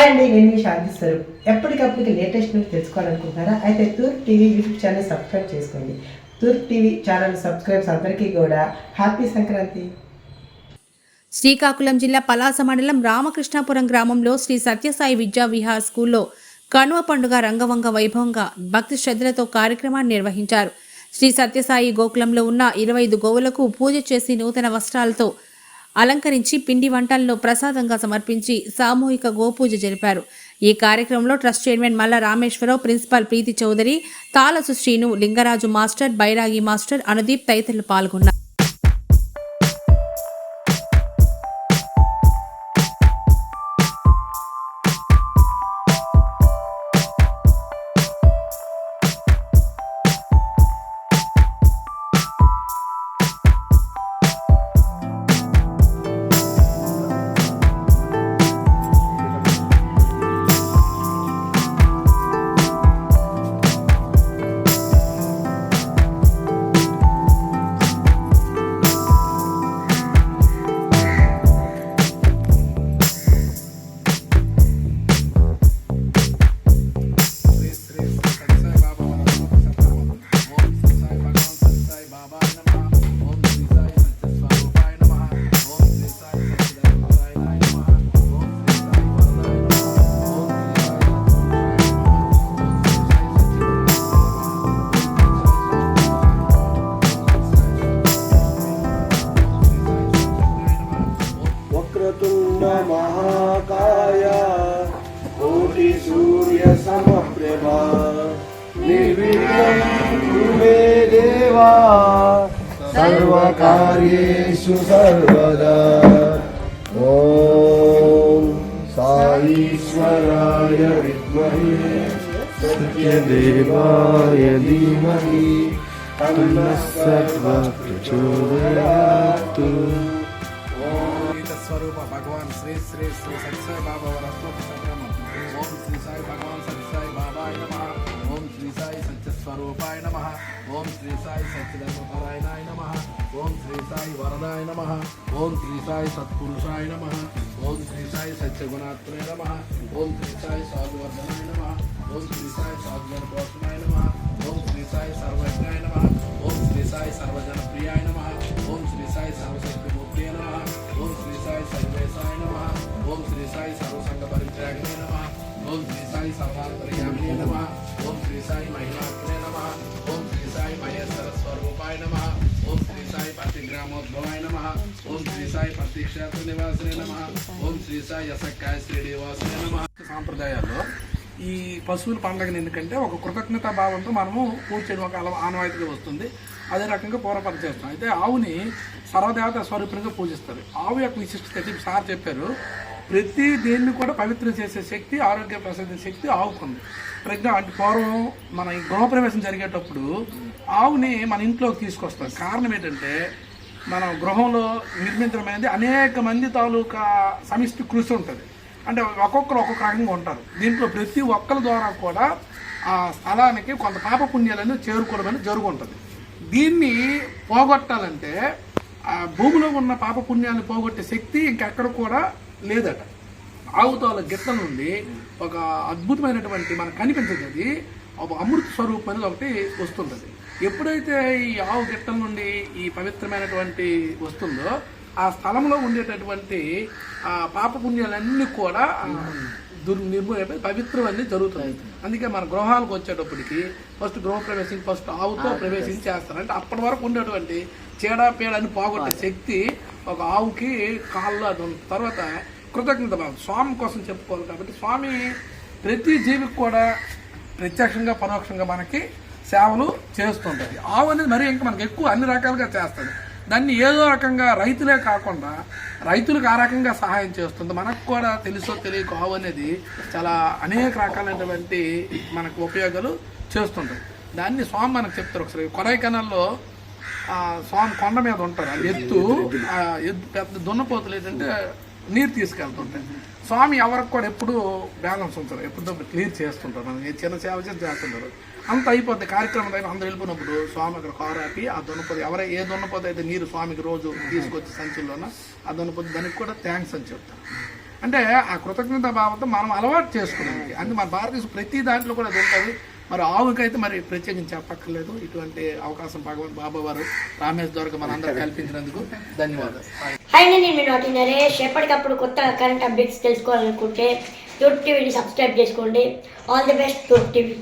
Hi అండి, నేను మీ శాంతి స్వరూప్. ఎప్పటికప్పటికి లేటెస్ట్ న్యూస్ తెలుసుకోవాలనుకుంటున్నారా? అయితే తూర్పు టీవీ యూట్యూబ్ ఛానల్ సబ్స్క్రైబ్ చేసుకోండి. తూర్పు టీవీ ఛానల్ సబ్స్క్రైబ్స్ అందరికీ కూడా హ్యాపీ సంక్రాంతి. శ్రీకాకుళం జిల్లా పలాస మండలం రామకృష్ణాపురం గ్రామంలో శ్రీ సత్యసాయి విద్యా విహార్ స్కూల్లో కనుమ పండుగ రంగవంగ వైభవంగా భక్తి శ్రద్ధలతో కార్యక్రమాన్ని నిర్వహించారు. శ్రీ సత్యసాయి గోకులంలో ఉన్న 25 గోవులకు పూజ చేసి నూతన వస్త్రాలతో అలంకరించి పిండి వంటలను ప్రసాదంగా సమర్పించి సామూహిక గోపూజ జరిపారు. ఈ కార్యక్రమంలో ట్రస్ట్ చైర్మన్ మల్ల రామేశ్వరరావు, ప్రిన్సిపాల్ ప్రీతి చౌదరి, తాలసు శ్రీను, లింగరాజు మాస్టర్, బైరాగి మాస్టర్, అనుదీప్ తదితరులు పాల్గొన్నారు. वक्रतुंड महाकाय कोटि सूर्य समप्रभा निर्विघ्नं कुरु मे देवा सर्वकार्येषु सर्वदा. ॐ साईश्वराय विद्महे सत्यदेवाय धीमहि तन्नः सर्वः प्रचोदयात्. स्वरूप भगवान श्री श्री श्री सत्य बाबा ओम श्री साई भगवान सत्य साई बाबाय नमः. ओम श्री साई सत्य स्वरूपाय नमः. ओम श्री साई सच्चिदानंदपरायणाय नमः. ओम श्री साई वरदाय नमः. ओम श्री साई सत्पुरुषाय नमः. ओम श्री साई सच्चगुणात्मने नमः. ओम श्री साई साधुवर्धनाय नमः. ओम श्री साई साधुजनपोषणाय नमः. ओम श्री साई सर्वज्ञाय नमः. ओम श्री साई सर्वजनप्रियाय नमः. ओम श्री साई सर्वशक्तिमूर्तये नमः. ओम श्री साई सर्वेशाय नमः. ओम श्री साई सर्वसंग परित्यागिने नमः. ओम श्री साई सर्वान्तर्यामिने नमः. ओम श्री साई महिमात्मने नमः. ओम श्री साई महेश्वर स्वरूपाय नमः. ओम श्री साई प्रतिग्रामोद्भवाय नमः. ओम श्री साई प्रतिक्षेत्र निवासिने नमः. ओम श्री साई यसक्काय శ్రీనివాసనే నమః. సాంప్రదాయాల్లో ఈ పశువుల పండుగను ఎందుకంటే ఒక కృతజ్ఞతా భావంతో మనము పూజ చేయడం ఒక ఆనవాయితీగా వస్తుంది. అదే రకంగా పూర్వపరం చేస్తాం. అయితే ఆవుని సర్వదేవత స్వరూపంగా పూజిస్తారు. ఆవు యొక్క విశిష్టత సార్ చెప్పారు. ప్రతి దేన్ని కూడా పవిత్రం చేసే శక్తి, ఆరోగ్య ప్రసాద శక్తి ఆవుకుంది. ప్రజ్ఞ అంటే పూర్వం మన గృహప్రవేశం జరిగేటప్పుడు ఆవుని మన ఇంట్లోకి తీసుకొస్తాం. కారణం ఏంటంటే మన గృహంలో నిర్మించడమైనది అనేక మంది తాలూకా సమిష్టి కృషి ఉంటుంది. అంటే ఒక్కొక్కరు ఒక్కొక్క రకంగా ఉంటారు. దీంట్లో ప్రతి ఒక్కరి ద్వారా కూడా ఆ స్థలానికి కొంత పాప పుణ్యాలను చేరుకోవడం జరుగుతుంది. దీన్ని పోగొట్టాలంటే ఆ భూమిలో ఉన్న పాప పుణ్యాన్ని పోగొట్టే శక్తి ఇంకెక్కడ కూడా లేదట. ఆవుతాల గిట్ల నుండి ఒక అద్భుతమైనటువంటి మనకు కనిపించేది ఒక అమృత స్వరూపం అనేది ఒకటి వస్తుంటుంది. ఎప్పుడైతే ఈ ఆవు గిట్టల నుండి ఈ పవిత్రమైనటువంటి వస్తుందో ఆ స్థలంలో ఉండేటటువంటి ఆ పాప పుణ్యాలన్నీ కూడా నిర్మూలమైపోయి పవిత్రం అనేది జరుగుతుంది. అందుకే మన గృహాలకు వచ్చేటప్పటికి ఫస్ట్ గృహప్రవేశం ఫస్ట్ ఆవుతో ప్రవేశం చేస్తారు. అంటే అప్పటి వరకు ఉండేటువంటి చీడపీడని పోగొట్టే శక్తి ఒక ఆవుకి కాళ్ళు అది ఉంది. తర్వాత కృతజ్ఞత భావం స్వామి కోసం చెప్పుకోవాలి. కాబట్టి స్వామి ప్రతి జీవికి కూడా ప్రత్యక్షంగా పరోక్షంగా మనకి సేవలు చేస్తుంటుంది. ఆవు అనేది మరీ ఇంకా మనకి ఎక్కువ అన్ని రకాలుగా చేస్తుంది. దాన్ని ఏదో రకంగా రైతులే కాకుండా రైతులకు ఆ రకంగా సహాయం చేస్తుంది. మనకు కూడా తెలుసో తెలియక ఆవు అనేది చాలా అనేక రకాలైనటువంటి మనకు ఉపయోగాలు చేస్తుంటుంది. దాన్ని స్వామి మనకు చెప్తారు. ఒకసారి కొడైకెనాల్లో స్వామి కొండ మీద ఉంటారు. అది ఎత్తు పెద్ద దున్నపోతులు ఏంటంటే నీరు తీసుకెళ్తుంటాయి. స్వామి ఎవరికి కూడా ఎప్పుడు బ్యాలెన్స్ ఉంటారు, ఎప్పుడు క్లియర్ చేస్తుంటారు. మనకి చిన్న సేవ చేస్తుంటారు. అంత అయిపోద్ది కార్యక్రమం అయినా అందరూ వెళ్ళిపోయినప్పుడు స్వామి అక్కడ కారు ఆపి ఆ దున్నపోతే ఏ దున్నపోతే అయితే నీరు స్వామికి రోజు తీసుకొచ్చి సంచుల్లోన ఆ దున్నపోతే దానికి కూడా థ్యాంక్స్ అని చెప్తారు. అంటే ఆ కృతజ్ఞత భావంతో మనం అలవాటు చేసుకున్నాం. అందుకే మన భారతదేశం ప్రతి దాంట్లో కూడా అది ఉంటుంది. మరి ఆవుకైతే మరి ప్రత్యేకించి చెప్పక్కర్లేదు. ఇటువంటి అవకాశం భగవంత్ బాబా వారు రామేష్ ద్వారా మనందరూ కల్పించినందుకు ధన్యవాదాలు. హాయ్, నేను మీ నాటి నరేష్. ఎప్పటికప్పుడు కొత్త కరెంట్ అప్డేట్స్ తెలుసుకోవాలనుకుంటే తూర్పు టీవీని సబ్స్క్రైబ్ చేసుకోండి. ఆల్ ది బెస్ట్ తూర్పు టీవీ.